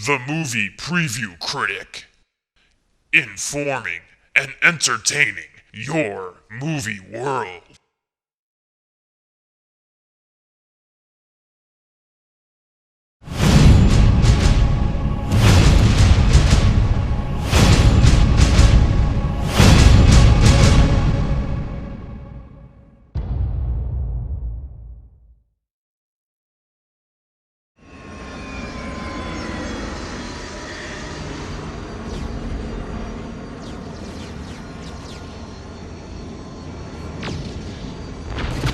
The Movie Preview Critic. Informing and entertaining your movie world.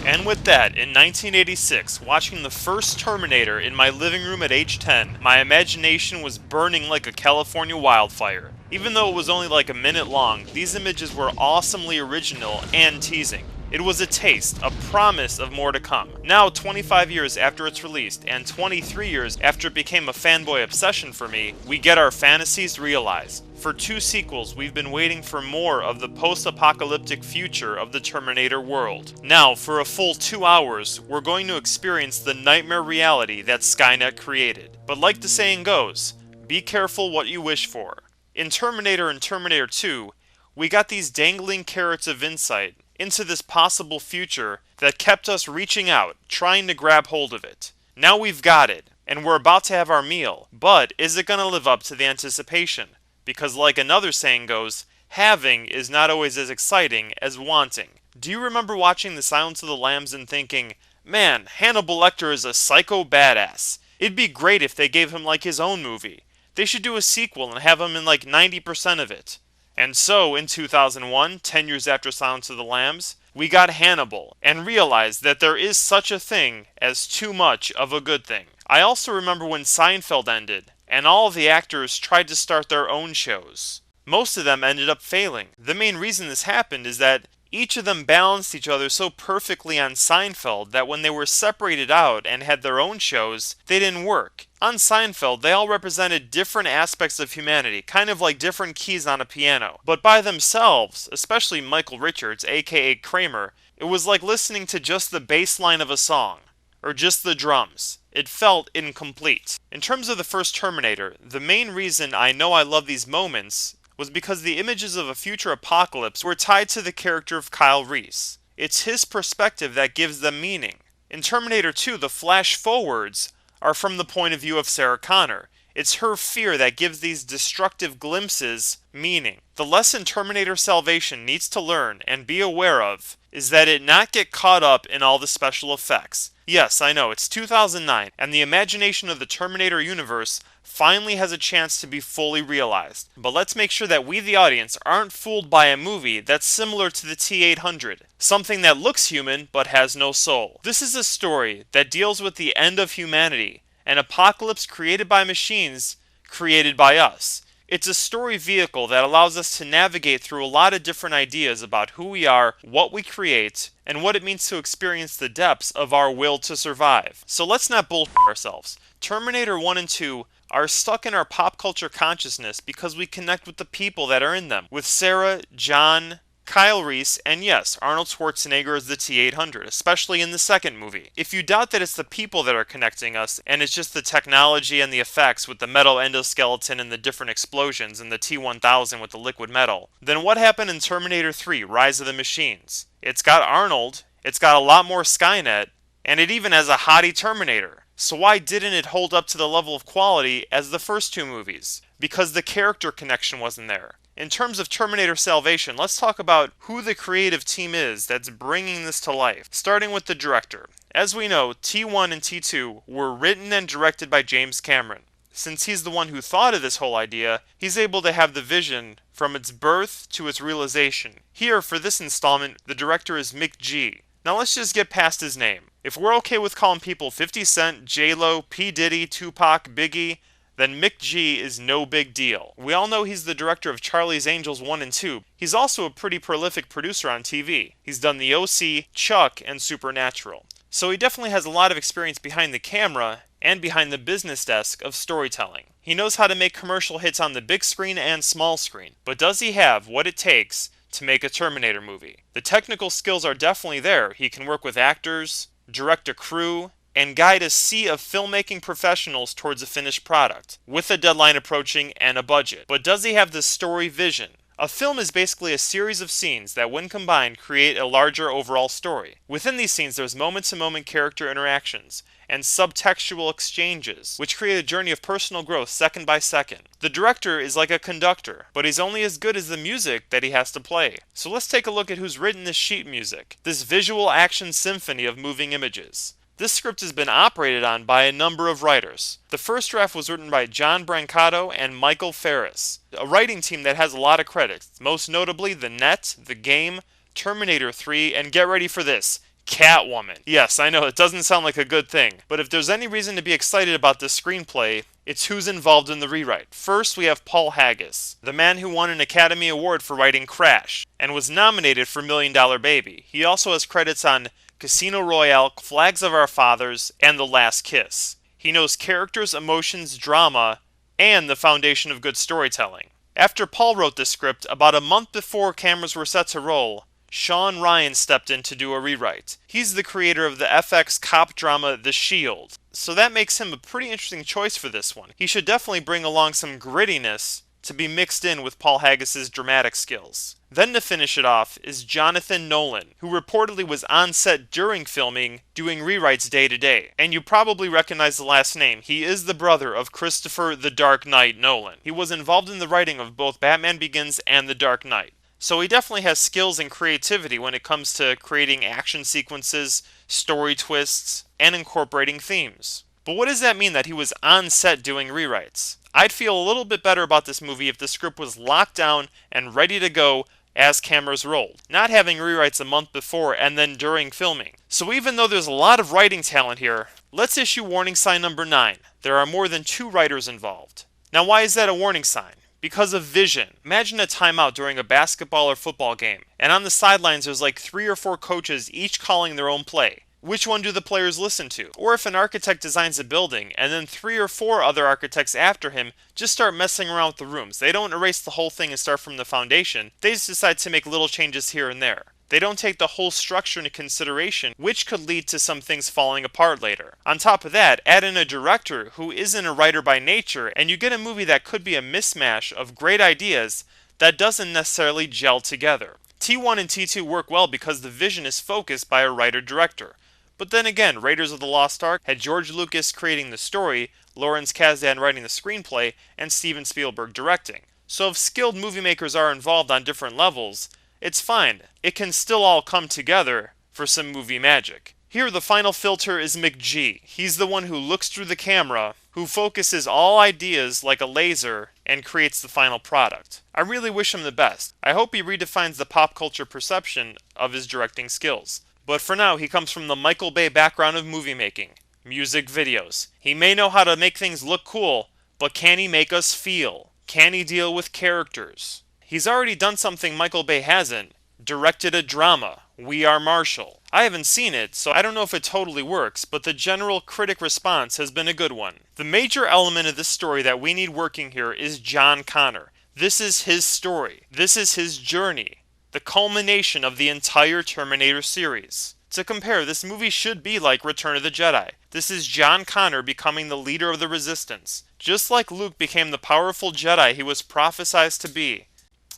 And with that, in 1986, watching the first Terminator in my living room at age 10, my imagination was burning like a California wildfire. Even though it was only like a minute long, these images were awesomely original and teasing. It was a taste, a promise of more to come. Now, 25 years after it's released, and 23 years after it became a fanboy obsession for me, we get our fantasies realized. For 2 sequels, we've been waiting for more of the post-apocalyptic future of the Terminator world. Now, for a full 2 hours, we're going to experience the nightmare reality that Skynet created. But like the saying goes, be careful what you wish for. In Terminator and Terminator 2, we got these dangling carrots of insight into this possible future that kept us reaching out, trying to grab hold of it. Now we've got it, and we're about to have our meal, but is it going to live up to the anticipation? Because like another saying goes, having is not always as exciting as wanting. Do you remember watching The Silence of the Lambs and thinking, man, Hannibal Lecter is a psycho badass. It'd be great if they gave him like his own movie. They should do a sequel and have him in like 90% of it. And so, in 2001, 10 years after Silence of the Lambs, we got Hannibal, and realized that there is such a thing as too much of a good thing. I also remember when Seinfeld ended, and all of the actors tried to start their own shows. Most of them ended up failing. The main reason this happened is that each of them balanced each other so perfectly on Seinfeld that when they were separated out and had their own shows, they didn't work. On Seinfeld, they all represented different aspects of humanity, kind of like different keys on a piano. But by themselves, especially Michael Richards, aka Kramer, it was like listening to just the bass line of a song, or just the drums. It felt incomplete. In terms of the first Terminator, the main reason I know I love these moments was because the images of a future apocalypse were tied to the character of Kyle Reese. It's his perspective that gives them meaning. In Terminator 2, the flash forwards are from the point of view of Sarah Connor. It's her fear that gives these destructive glimpses meaning. The lesson Terminator Salvation needs to learn and be aware of is that it not get caught up in all the special effects. Yes, I know, it's 2009, and the imagination of the Terminator universe finally has a chance to be fully realized. But let's make sure that we, the audience, aren't fooled by a movie that's similar to the T-800. Something that looks human, but has no soul. This is a story that deals with the end of humanity, an apocalypse created by machines, created by us. It's a story vehicle that allows us to navigate through a lot of different ideas about who we are, what we create, and what it means to experience the depths of our will to survive. So let's not bullshit ourselves. Terminator 1 and 2 are stuck in our pop culture consciousness because we connect with the people that are in them. With Sarah, John, Kyle Reese, and yes, Arnold Schwarzenegger as the T-800, especially in the second movie. If you doubt that it's the people that are connecting us, and it's just the technology and the effects with the metal endoskeleton and the different explosions and the T-1000 with the liquid metal, then what happened in Terminator 3, Rise of the Machines? It's got Arnold, it's got a lot more Skynet, and it even has a hottie Terminator. So why didn't it hold up to the level of quality as the first 2 movies? Because the character connection wasn't there. In terms of Terminator Salvation, let's talk about who the creative team is that's bringing this to life, starting with the director. As we know, T1 and T2 were written and directed by James Cameron. Since he's the one who thought of this whole idea, he's able to have the vision from its birth to its realization. Here, for this installment, the director is Mick G. Now let's just get past his name. If we're okay with calling people 50 Cent, J-Lo, P. Diddy, Tupac, Biggie, then Mick G is no big deal. We all know he's the director of Charlie's Angels 1 and 2. He's also a pretty prolific producer on TV. He's done The OC, Chuck, and Supernatural. So he definitely has a lot of experience behind the camera and behind the business desk of storytelling. He knows how to make commercial hits on the big screen and small screen. But does he have what it takes to make a Terminator movie? The technical skills are definitely there. He can work with actors, direct a crew, and guide a sea of filmmaking professionals towards a finished product, with a deadline approaching and a budget. But does he have the story vision? A film is basically a series of scenes that, when combined, create a larger overall story. Within these scenes, there's moment-to-moment character interactions and subtextual exchanges, which create a journey of personal growth second by second. The director is like a conductor, but he's only as good as the music that he has to play. So let's take a look at who's written this sheet music, this visual action symphony of moving images. This script has been operated on by a number of writers. The first draft was written by John Brancato and Michael Ferris, a writing team that has a lot of credits, most notably The Net, The Game, Terminator 3, and get ready for this, Catwoman. Yes, I know, it doesn't sound like a good thing, but if there's any reason to be excited about this screenplay, it's who's involved in the rewrite. First, we have Paul Haggis, the man who won an Academy Award for writing Crash, and was nominated for $1 Million Baby. He also has credits on Casino Royale, Flags of Our Fathers, and The Last Kiss. He knows characters, emotions, drama, and the foundation of good storytelling. After Paul wrote the script, about a month before cameras were set to roll, Sean Ryan stepped in to do a rewrite. He's the creator of the FX cop drama The Shield, so that makes him a pretty interesting choice for this one. He should definitely bring along some grittiness to be mixed in with Paul Haggis' dramatic skills. Then to finish it off is Jonathan Nolan, who reportedly was on set during filming, doing rewrites day to day. And you probably recognize the last name. He is the brother of Christopher "The Dark Knight" Nolan. He was involved in the writing of both Batman Begins and The Dark Knight. So he definitely has skills and creativity when it comes to creating action sequences, story twists, and incorporating themes. But what does that mean that he was on set doing rewrites? I'd feel a little bit better about this movie if the script was locked down and ready to go as cameras rolled, not having rewrites a month before and then during filming. So even though there's a lot of writing talent here, let's issue warning sign number 9. There are more than 2 writers involved. Now why is that a warning sign? Because of vision. Imagine a timeout during a basketball or football game, and on the sidelines there's like 3 or 4 coaches each calling their own play. Which one do the players listen to? Or if an architect designs a building and then 3 or 4 other architects after him just start messing around with the rooms. They don't erase the whole thing and start from the foundation. They just decide to make little changes here and there. They don't take the whole structure into consideration, which could lead to some things falling apart later. On top of that, add in a director who isn't a writer by nature, and you get a movie that could be a mismatch of great ideas that doesn't necessarily gel together. T1 and T2 work well because the vision is focused by a writer-director. But then again, Raiders of the Lost Ark had George Lucas creating the story, Lawrence Kasdan writing the screenplay, and Steven Spielberg directing. So if skilled movie makers are involved on different levels, it's fine. It can still all come together for some movie magic. Here the final filter is McG. He's the one who looks through the camera, who focuses all ideas like a laser and creates the final product. I really wish him the best. I hope he redefines the pop culture perception of his directing skills. But for now, he comes from the Michael Bay background of movie making, music videos. He may know how to make things look cool, but can he make us feel? Can he deal with characters? He's already done something Michael Bay hasn't, directed a drama, We Are Marshall. I haven't seen it, so I don't know if it totally works, but the general critic response has been a good one. The major element of this story that we need working here is John Connor. This is his story. This is his journey. The culmination of the entire Terminator series. To compare, this movie should be like Return of the Jedi. This is John Connor becoming the leader of the Resistance, just like Luke became the powerful Jedi he was prophesied to be.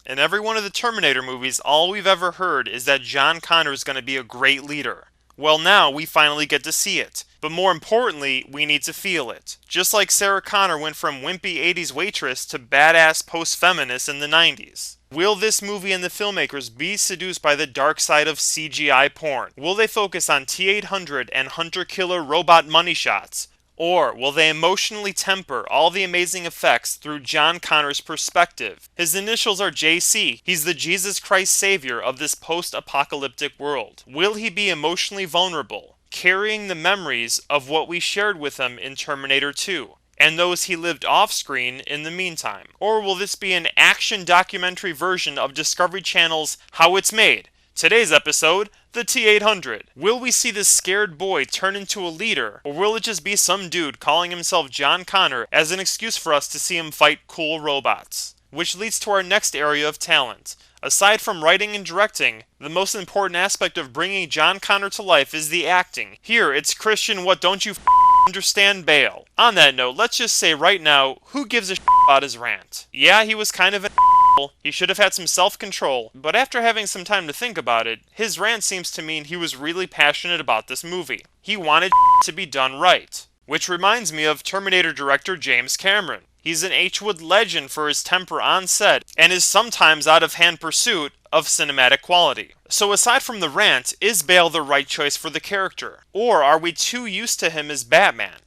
In every one of the Terminator movies, all we've ever heard is that John Connor is going to be a great leader. Well, now we finally get to see it. But more importantly, we need to feel it. Just like Sarah Connor went from wimpy 80s waitress to badass post-feminist in the 90s. Will this movie and the filmmakers be seduced by the dark side of CGI porn? Will they focus on T-800 and hunter-killer robot money shots? Or will they emotionally temper all the amazing effects through John Connor's perspective? His initials are JC. He's the Jesus Christ Savior of this post-apocalyptic world. Will he be emotionally vulnerable, carrying the memories of what we shared with him in Terminator 2? And those he lived off-screen in the meantime? Or will this be an action documentary version of Discovery Channel's How It's Made? Today's episode, the T-800. Will we see this scared boy turn into a leader, or will it just be some dude calling himself John Connor as an excuse for us to see him fight cool robots? Which leads to our next area of talent, Aside from writing and directing, the most important aspect of bringing John Connor to life is the acting. Here, it's Christian what don't you understand Bale. On that note, let's just say right now, who gives a about his rant? Yeah, he was kind of an he should have had some self-control, but after having some time to think about it, his rant seems to mean he was really passionate about this movie. He wanted to be done right. Which reminds me of Terminator director James Cameron. He's an H-Wood legend for his temper on set, and his sometimes out-of-hand pursuit of cinematic quality. So aside from the rant, is Bale the right choice for the character? Or are we too used to him as Batman?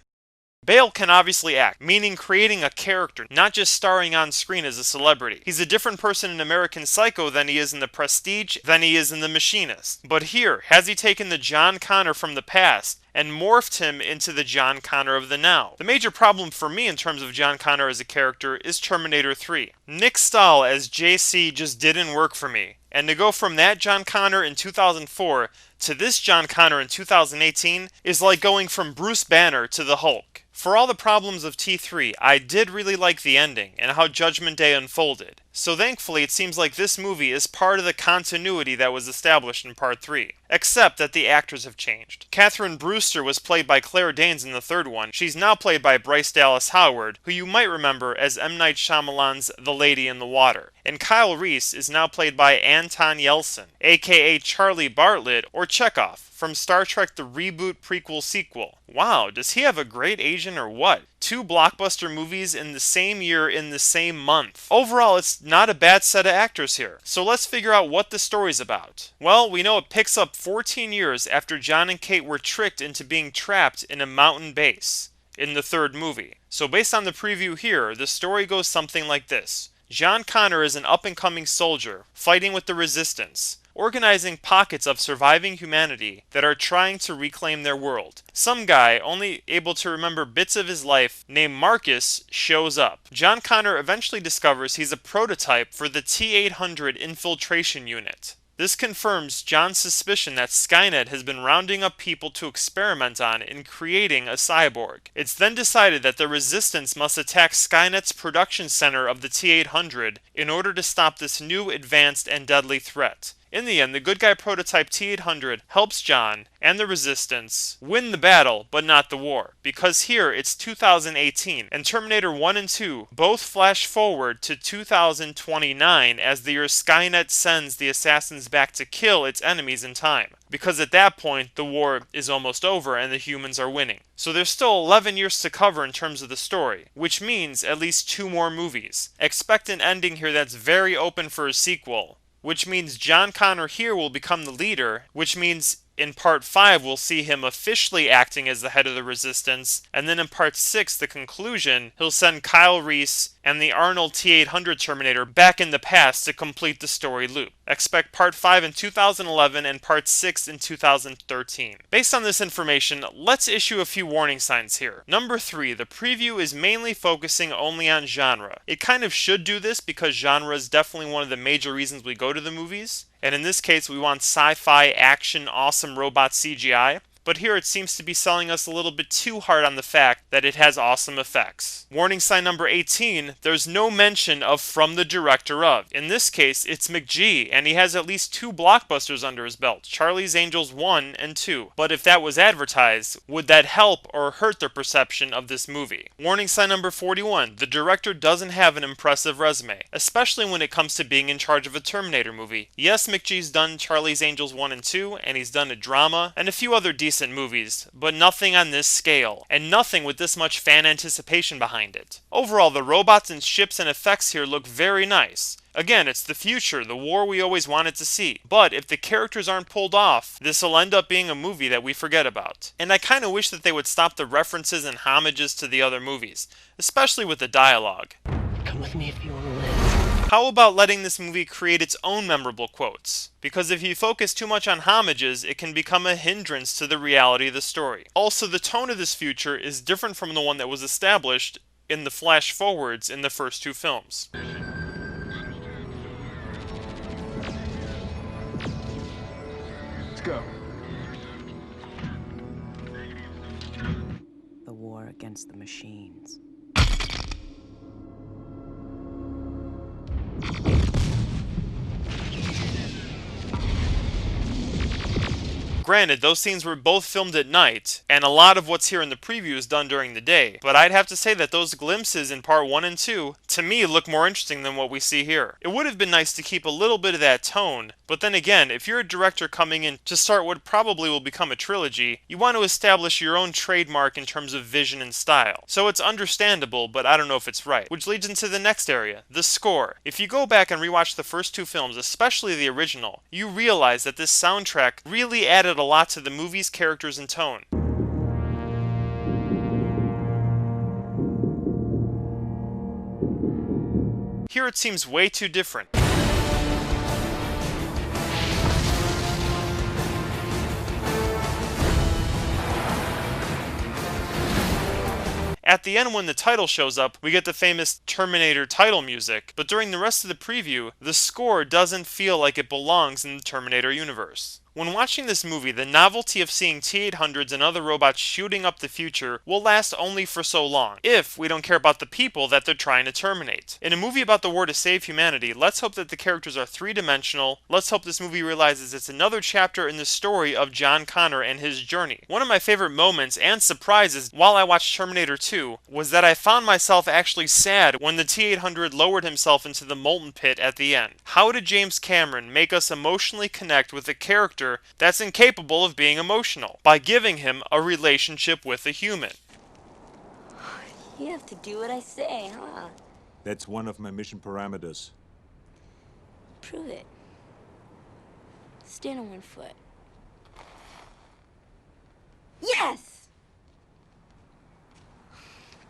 Bale can obviously act, meaning creating a character, not just starring on screen as a celebrity. He's a different person in American Psycho than he is in The Prestige, than he is in The Machinist. But here, has he taken the John Connor from the past and morphed him into the John Connor of the now? The major problem for me in terms of John Connor as a character is Terminator 3. Nick Stahl as JC just didn't work for me. And to go from that John Connor in 2004 to this John Connor in 2018 is like going from Bruce Banner to the Hulk. For all the problems of T3, I did really like the ending and how Judgment Day unfolded. So thankfully it seems like this movie is part of the continuity that was established in Part 3. Except that the actors have changed. Catherine Brewster was played by Claire Danes in the third one. She's now played by Bryce Dallas Howard, who you might remember as M. Night Shyamalan's The Lady in the Water. And Kyle Reese is now played by Anton Yelchin, aka Charlie Bartlett or Chekhov from Star Trek The Reboot Prequel Sequel. Wow, does he have a great agent or what? 2 blockbuster movies in the same year in the same month. Overall, it's not a bad set of actors here. So let's figure out what the story's about. Well, we know it picks up 14 years after John and Kate were tricked into being trapped in a mountain base in the third movie. So based on the preview here, the story goes something like this. John Connor is an up-and-coming soldier fighting with the Resistance, organizing pockets of surviving humanity that are trying to reclaim their world. Some guy, only able to remember bits of his life, named Marcus, shows up. John Connor eventually discovers he's a prototype for the T-800 infiltration unit. This confirms John's suspicion that Skynet has been rounding up people to experiment on in creating a cyborg. It's then decided that the Resistance must attack Skynet's production center of the T-800 in order to stop this new advanced and deadly threat. In the end, the good guy prototype T-800 helps John and the Resistance win the battle, but not the war. Because here, it's 2018, and Terminator 1 and 2 both flash forward to 2029 as the year Skynet sends the assassins back to kill its enemies in time. Because at that point, the war is almost over and the humans are winning. So there's still 11 years to cover in terms of the story, which means at least 2 more movies. Expect an ending here that's very open for a sequel. Which means John Connor here will become the leader, which means in Part 5 we'll see him officially acting as the head of the Resistance, and then in Part 6, the conclusion, he'll send Kyle Reese and the Arnold T-800 Terminator back in the past to complete the story loop. Expect Part 5 in 2011 and Part 6 in 2013. Based on this information, let's issue a few warning signs here. Number 3, the preview is mainly focusing only on genre. It kind of should do this because genre is definitely one of the major reasons we go to the movies. And in this case, we want sci-fi, action, awesome robot CGI. But here it seems to be selling us a little bit too hard on the fact that it has awesome effects. Warning sign number 18, there's no mention of from the director of. In this case, it's McG, and he has at least 2 blockbusters under his belt, Charlie's Angels 1 and 2. But if that was advertised, would that help or hurt their perception of this movie? Warning sign number 41, the director doesn't have an impressive resume, especially when it comes to being in charge of a Terminator movie. Yes, McG's done Charlie's Angels 1 and 2, and he's done a drama, and a few other decent movies, but nothing on this scale, and nothing with this much fan anticipation behind it. Overall, the robots and ships and effects here look very nice. Again, it's the future, the war we always wanted to see. But if the characters aren't pulled off, this will end up being a movie that we forget about. And I kind of wish that they would stop the references and homages to the other movies, especially with the dialogue. Come with me if you want to live. How about letting this movie create its own memorable quotes? Because if you focus too much on homages, it can become a hindrance to the reality of the story. Also, the tone of this future is different from the one that was established in the flash forwards in the first 2 films. Let's go. The war against the machines. granted, those scenes were both filmed at night, and a lot of what's here in the preview is done during the day, but I'd have to say that those glimpses in part 1 and 2, to me, look more interesting than what we see here. It would have been nice to keep a little bit of that tone, but then again, if you're a director coming in to start what probably will become a trilogy, you want to establish your own trademark in terms of vision and style. So it's understandable, but I don't know if it's right. Which leads into the next area, the score. If you go back and rewatch the first two films, especially the original, you realize that this soundtrack really added a lot to the movie's characters and tone. Here it seems way too different. At the end, when the title shows up, we get the famous Terminator title music, but during the rest of the preview, the score doesn't feel like it belongs in the Terminator universe. When watching this movie, the novelty of seeing T-800s and other robots shooting up the future will last only for so long, if we don't care about the people that they're trying to terminate. In a movie about the war to save humanity, let's hope that the characters are three-dimensional. Let's hope this movie realizes it's another chapter in the story of John Connor and his journey. One of my favorite moments and surprises while I watched Terminator 2 was that I found myself actually sad when the T-800 lowered himself into the molten pit at the end. How did James Cameron make us emotionally connect with a character that's incapable of being emotional by giving him a relationship with a human? You have to do what I say, huh? That's one of my mission parameters. Prove it. Stand on one foot. Yes!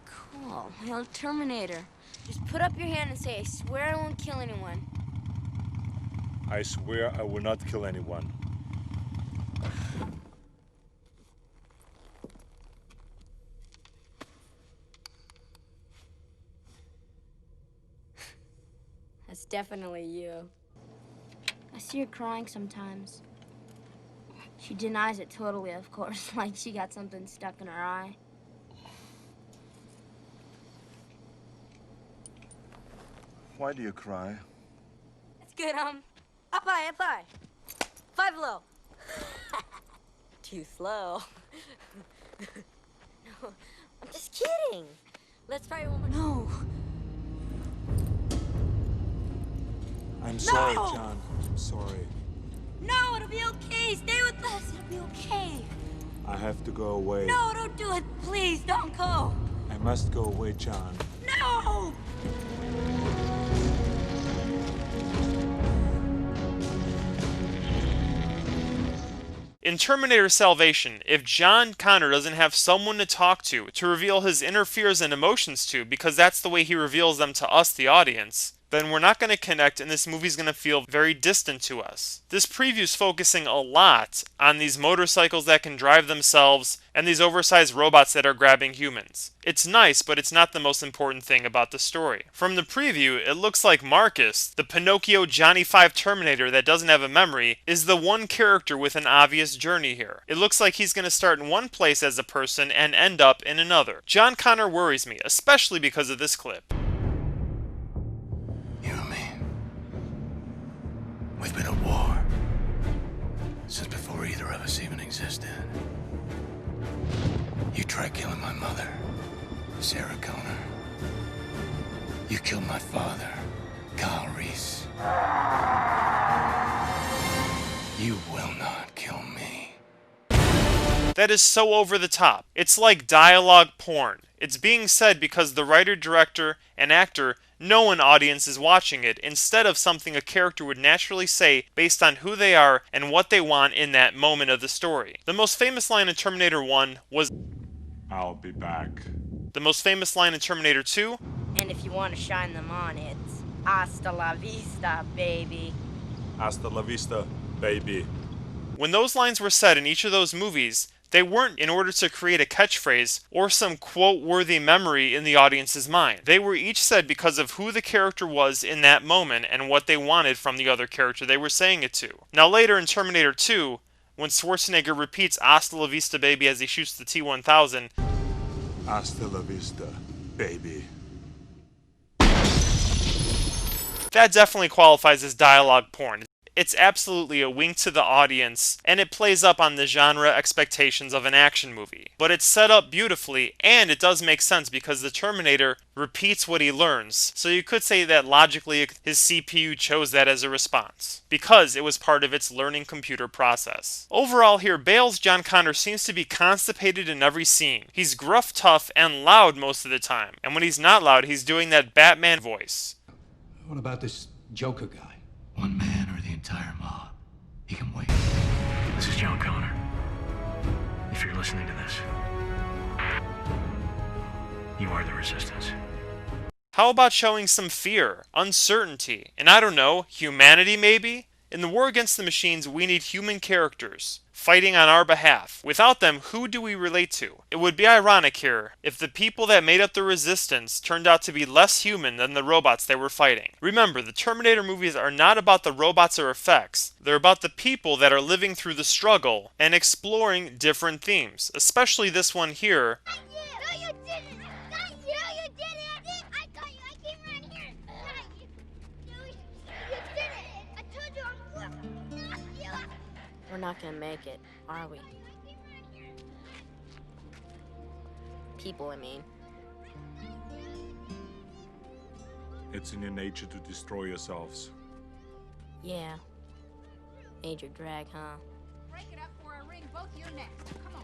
Cool. Well, Terminator. Just put up your hand and say, I swear I won't kill anyone. I swear I will not kill anyone. That's definitely you. I see her crying sometimes. She denies it totally, of course, like she got something stuck in her eye. Why do you cry? That's good, up high, up high. 5 low. Too slow. No, I'm just kidding. Let's try it one more. No. I'm sorry, John. I'm sorry. No, it'll be okay. Stay with us. It'll be okay. I have to go away. No, don't do it. Please, don't go. I must go away, John. No! In Terminator Salvation, if John Connor doesn't have someone to talk to reveal his inner fears and emotions to, because that's the way he reveals them to us, the audience, then we're not going to connect and this movie's going to feel very distant to us. This preview's focusing a lot on these motorcycles that can drive themselves and these oversized robots that are grabbing humans. It's nice, but it's not the most important thing about the story. From the preview, it looks like Marcus, the Pinocchio Johnny 5 Terminator that doesn't have a memory, is the one character with an obvious journey here. It looks like he's going to start in one place as a person and end up in another. John Connor worries me, especially because of this clip. You and me, we've been at war since before either of us even existed. You tried killing my mother, Sarah Connor. You killed my father, Kyle Reese. You will not kill me. That is so over the top. It's like dialogue porn. It's being said because the writer, director, and actor know an audience is watching it, instead of something a character would naturally say based on who they are and what they want in that moment of the story. The most famous line in Terminator 1 was, I'll be back. the most famous line in Terminator 2, And if you want to shine them on, it's hasta la vista, baby. Hasta la vista, baby. when those lines were said in each of those movies, they weren't in order to create a catchphrase or some quote-worthy memory in the audience's mind. They were each said because of who the character was in that moment and what they wanted from the other character they were saying it to. Now later in Terminator 2, when Schwarzenegger repeats "Hasta la vista, baby" as he shoots the T-1000, Hasta la vista, baby. that definitely qualifies as dialogue porn. It's absolutely a wink to the audience, and it plays up on the genre expectations of an action movie. But it's set up beautifully, and it does make sense because the Terminator repeats what he learns, so you could say that logically his CPU chose that as a response, because it was part of its learning computer process. Overall here, Bale's John Connor seems to be constipated in every scene. He's gruff, tough, and loud most of the time, and when he's not loud, he's doing that Batman voice. What about this Joker guy? One man or the entire mob. He can wait. This is John Connor. If you're listening to this, you are the Resistance. How about showing some fear, uncertainty, and I don't know, humanity maybe? In the war against the machines, we need human characters, fighting on our behalf. Without them, who do we relate to? It would be ironic here if the people that made up the Resistance turned out to be less human than the robots they were fighting. Remember, the Terminator movies are not about the robots or effects. They're about the people that are living through the struggle and exploring different themes, especially this one here. We're not gonna make it, are we? People, I mean. It's in your nature to destroy yourselves. Yeah. Major drag, huh? Break it up or I wring both your necks. Come on.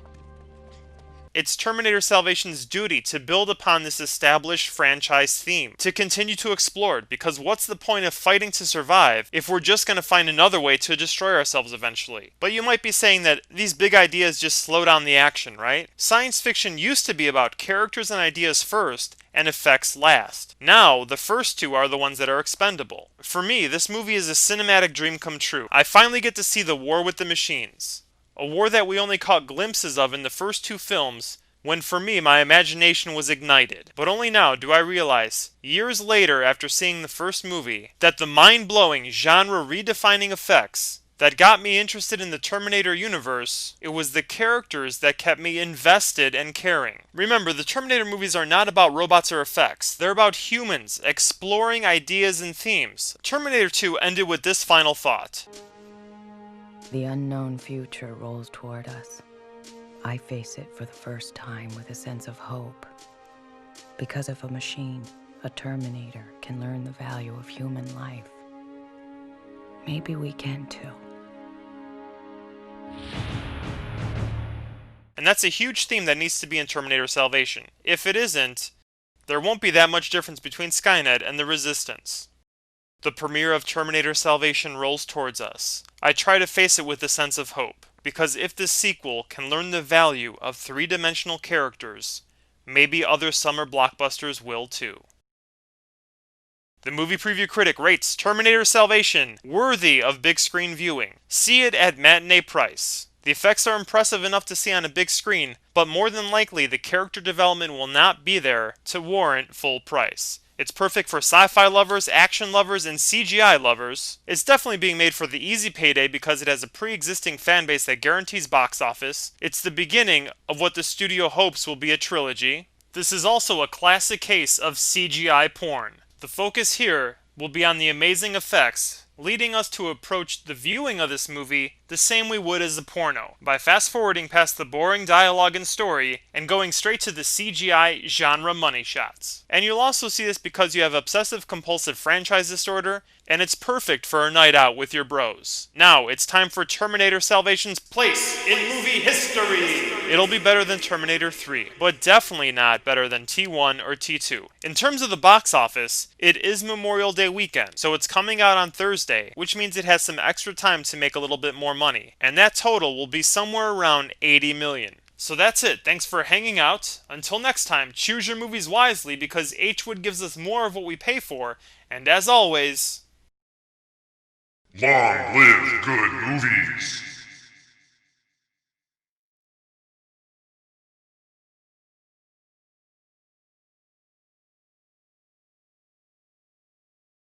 It's Terminator Salvation's duty to build upon this established franchise theme, to continue to explore it, because what's the point of fighting to survive if we're just going to find another way to destroy ourselves eventually? But you might be saying that these big ideas just slow down the action, right? Science fiction used to be about characters and ideas first, and effects last. Now, the first two are the ones that are expendable. For me, this movie is a cinematic dream come true. I finally get to see the war with the machines. A war that we only caught glimpses of in the first two films, when for me my imagination was ignited. But only now do I realize, years later after seeing the first movie, that the mind-blowing, genre-redefining effects that got me interested in the Terminator universe, it was the characters that kept me invested and caring. Remember, the Terminator movies are not about robots or effects. They're about humans, exploring ideas and themes. Terminator 2 ended with this final thought. The unknown future rolls toward us. I face it for the first time with a sense of hope. Because if a machine, a Terminator, can learn the value of human life, maybe we can too. And that's a huge theme that needs to be in Terminator Salvation. If it isn't, there won't be that much difference between Skynet and the Resistance. The premiere of Terminator Salvation rolls towards us. I try to face it with a sense of hope, because if this sequel can learn the value of three-dimensional characters, maybe other summer blockbusters will too. The movie preview critic rates Terminator Salvation worthy of big screen viewing. See it at matinee price. The effects are impressive enough to see on a big screen, but more than likely the character development will not be there to warrant full price. It's perfect for sci-fi lovers, action lovers, and CGI lovers. It's definitely being made for the easy payday because it has a pre-existing fan base that guarantees box office. It's the beginning of what the studio hopes will be a trilogy. This is also a classic case of CGI porn. The focus here will be on the amazing effects, leading us to approach the viewing of this movie the same we would as a porno, by fast-forwarding past the boring dialogue and story and going straight to the CGI genre money shots. And you'll also see this because you have obsessive-compulsive franchise disorder, and it's perfect for a night out with your bros. Now, it's time for Terminator Salvation's place in movie history! It'll be better than Terminator 3, but definitely not better than T1 or T2. In terms of the box office, it is Memorial Day weekend, so it's coming out on Thursday, which means it has some extra time to make a little bit more money, and that total will be somewhere around 80 million. So that's it. Thanks for hanging out. Until next time, choose your movies wisely because Hwood gives us more of what we pay for, and as always, long live good movies!